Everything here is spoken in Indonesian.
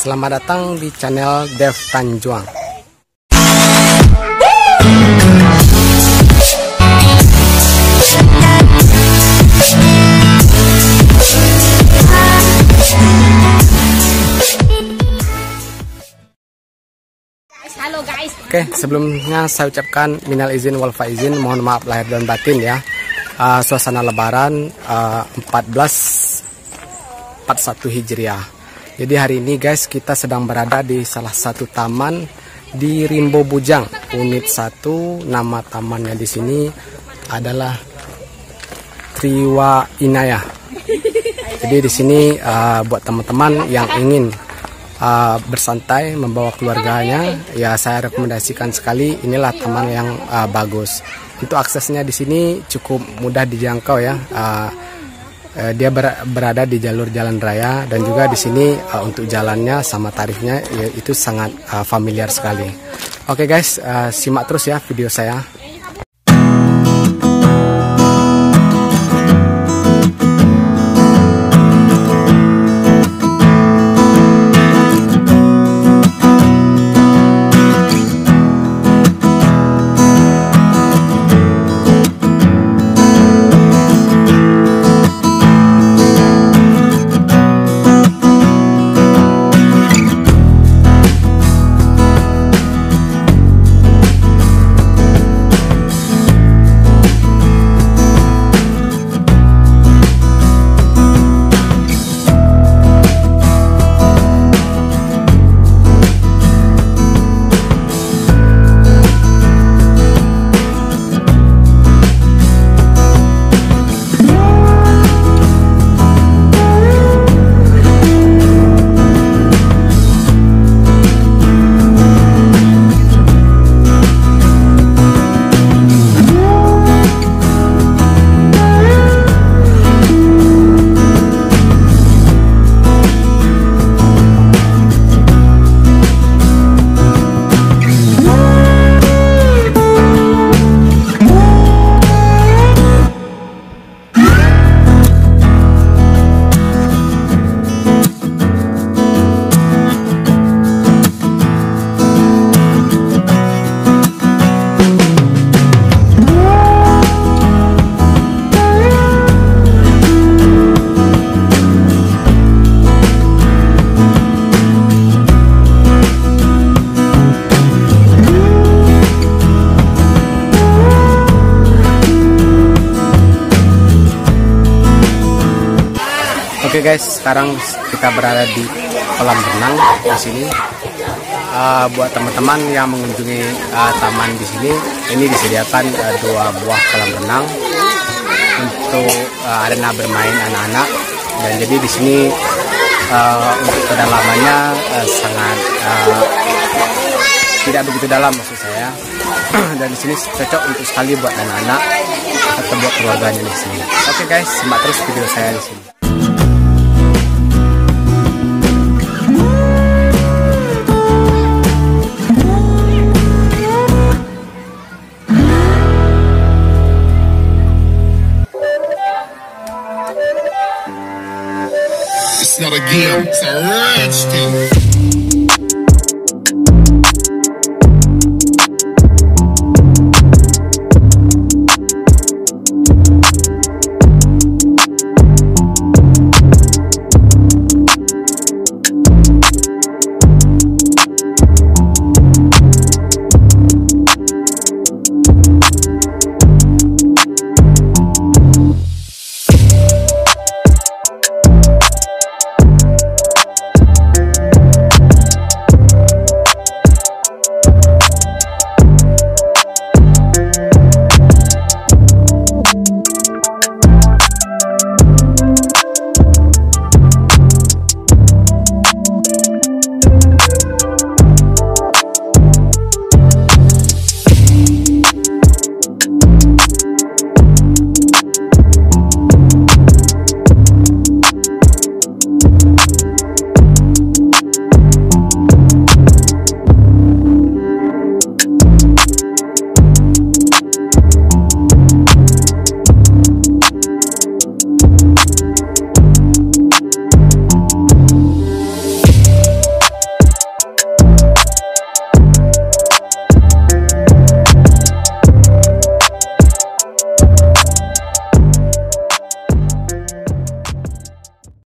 Selamat datang di channel Dev Tanjuang. Halo guys. Oke, sebelumnya saya ucapkan minal izin wal faizin, mohon maaf lahir dan batin ya. Suasana Lebaran 1441 Hijriah. Jadi hari ini guys kita sedang berada di salah satu taman di Rimbo Bujang, unit 1. Nama tamannya di sini adalah Triwa Inayah. Jadi di sini buat teman-teman yang ingin bersantai membawa keluarganya, ya saya rekomendasikan sekali. Inilah taman yang bagus. Untuk aksesnya di sini cukup mudah dijangkau ya. Dia berada di jalur jalan raya, dan juga di sini untuk jalannya sama tarifnya ya, itu sangat familiar sekali. Oke guys, simak terus ya video saya. Oke guys, sekarang kita berada di kolam renang di sini. Buat teman-teman yang mengunjungi taman di sini, ini disediakan 2 buah kolam renang untuk arena bermain anak-anak. Dan jadi di sini untuk kedalamannya sangat tidak begitu dalam maksud saya. Dan di sini cocok untuk sekali buat anak-anak atau buat keluarganya di sini. Oke guys, simak terus video saya di sini. It's not a game, it's a rich thing.